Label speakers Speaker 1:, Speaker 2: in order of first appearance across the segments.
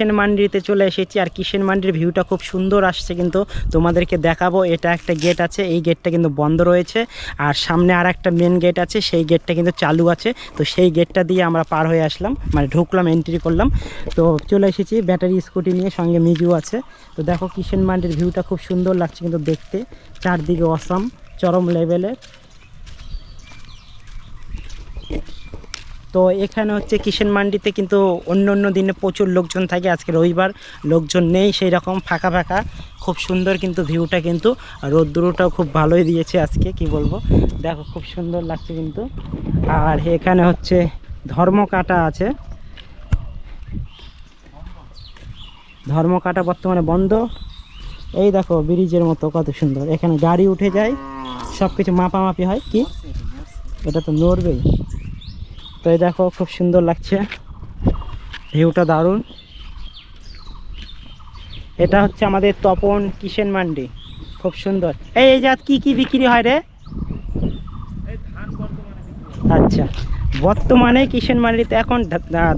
Speaker 1: কিষেন মান্ডিতে চলে এসেছি আর কিষেন মান্ডির ভিউটা খুব সুন্দর আসছে, কিন্তু তোমাদেরকে দেখাবো। এটা একটা গেট আছে, এই গেটটা কিন্তু বন্ধ রয়েছে, আর সামনে আর একটা মেন গেট আছে, সেই গেটটা কিন্তু চালু আছে। তো সেই গেটটা দিয়ে আমরা পার হয়ে আসলাম, মানে ঢুকলাম, এন্ট্রি করলাম। তো চলে এসেছি ব্যাটারি স্কুটি নিয়ে, সঙ্গে মিজু আছে। তো দেখো কিষেন মান্ডির ভিউটা খুব সুন্দর লাগছে কিন্তু দেখতে, চারদিকে অসাম, চরম লেভেলের। তো এখানে হচ্ছে কিষেন মান্ডিতে কিন্তু অন্য অন্য দিনে প্রচুর লোকজন থাকে, আজকে রবিবার লোকজন নেই, সেই রকম ফাঁকা ফাঁকা, খুব সুন্দর কিন্তু ভিউটা, কিন্তু রোদ্দুরটাও খুব ভালোই দিয়েছে আজকে, কি বলবো, দেখো খুব সুন্দর লাগছে কিন্তু। আর এখানে হচ্ছে ধর্মকাঁটা আছে, ধর্মকাঁটা বর্তমানে বন্ধ। এই দেখো ব্রিজের মতো কত সুন্দর, এখানে গাড়ি উঠে যায়, সব কিছু মাপামাপি হয়। কি এটা তো নড়বেই। তো এই দেখো খুব সুন্দর লাগছে, ভিউটা দারুণ। এটা হচ্ছে আমাদের তপন কিষেন মান্ডি, খুব সুন্দর। এই জাত কি কি বিক্রি হয় রে? আচ্ছা, বর্তমানে কিষেন মান্ডিতে এখন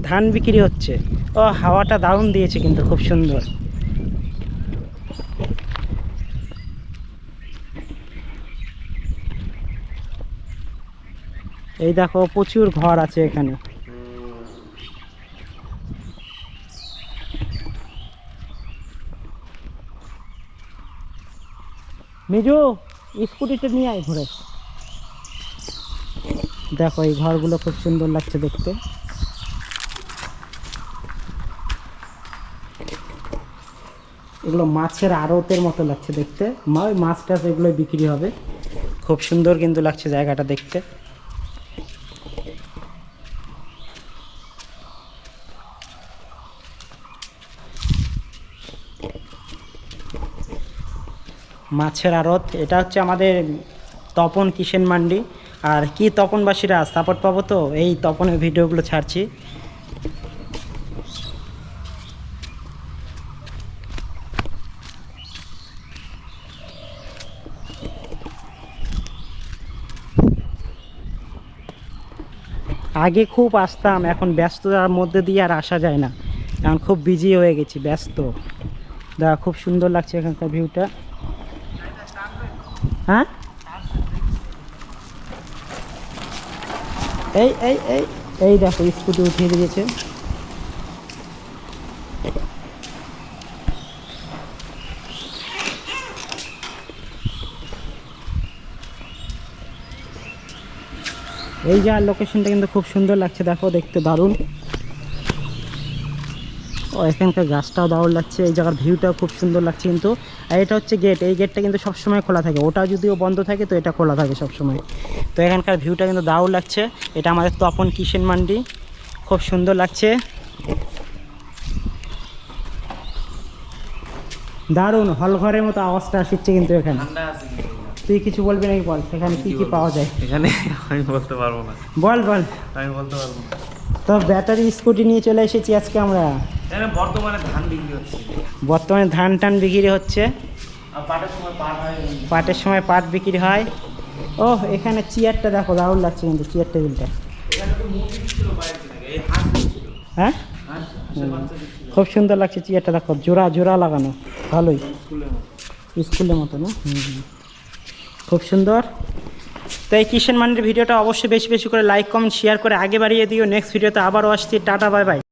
Speaker 1: ধান বিক্রি হচ্ছে। ও হাওয়াটা দারুণ দিয়েছে কিন্তু, খুব সুন্দর। এই দেখো প্রচুর ঘর আছে এখানে। মিজু স্কুটিটা নিয়ে আয় ঘুরে। দেখো এই ঘরগুলো খুব সুন্দর লাগছে দেখতে। এগুলো মাছের আড়তের মতো লাগছে দেখতে, ওই মাছ টাছ এগুলো বিক্রি হবে। খুব সুন্দর কিন্তু লাগছে জায়গাটা দেখতে। মাছের আড়ত, এটা হচ্ছে আমাদের তপন কিষেন মান্ডি। আর কি তপনবাসীরা সাপোর্ট পাবো তো, এই তপনের ভিডিওগুলো ছাড়ছি। আগে খুব আসতাম, এখন ব্যস্ততার মধ্যে দিয়ে আর আসা যায় না, এখন খুব বিজি হয়ে গেছি, ব্যস্ত। দেখা খুব সুন্দর লাগছে এখানকার ভিউটা। হ্যাঁ, এই এই এই এই দেখো স্কুটি উঠিয়ে দিয়েছে। এই যে আর লোকেশনটা কিন্তু খুব সুন্দর লাগছে, দেখো দেখতে দারুণ। ও এখানকার গাছটাও দারুণ লাগছে, এই জায়গার ভিউটাও খুব সুন্দর লাগছে কিন্তু। আর এটা হচ্ছে গেট, এই গেটটা কিন্তু সবসময় খোলা থাকে, ওটা যদিও বন্ধ থাকে তো এটা খোলা থাকে সবসময়। তো এখানকার ভিউটা কিন্তু দারুণ লাগছে। এটা আমাদের তপন কিষেন মান্ডি, খুব সুন্দর লাগছে, দারুণ। হল ঘরের মতো আওয়াজটা আসছে কিন্তু এখানে। তুই কিছু বলবি নাকি, বল এখানে কি কি পাওয়া যায়?
Speaker 2: এখানে আমি বলতে পারবো না।
Speaker 1: বল বল।
Speaker 2: আমি বলতে পারবো না।
Speaker 1: তো ব্যাটারি স্কুটি নিয়ে চলে এসেছি আজকে আমরা।
Speaker 2: এখানে বর্তমানে ধান বিক্রি হচ্ছে,
Speaker 1: বর্তমানে ধান টান বিক্রি হচ্ছে,
Speaker 2: আর পাটের সময় পাট হয়।
Speaker 1: পাটের সময় পাট বিক্রি হয়। ও এখানে চেয়ারটা দেখো দারুণ লাগছে কিন্তু, চেয়ার টেবিলটা।
Speaker 2: এখানে তো মুরগি ছিল বাইরে থেকে, এই হাঁস ছিল।
Speaker 1: হ্যাঁ,
Speaker 2: হাঁসের বাচ্চা দিচ্ছিল।
Speaker 1: খুব সুন্দর লাগছে চেয়ারটা, দেখো জোড়া জোড়া লাগানো, ভালোই
Speaker 2: স্কুলের মতো।
Speaker 1: স্কুলের মতো না? খুব সুন্দর। তো এই কিষেন মান্ডির ভিডিওটা অবশ্যই বেশি বেশি করে লাইক কমেন্ট শেয়ার করে আগে বাড়িয়ে দিও। নেক্সট ভিডিওতে আবারও আসছি, টাটা বাই বাই।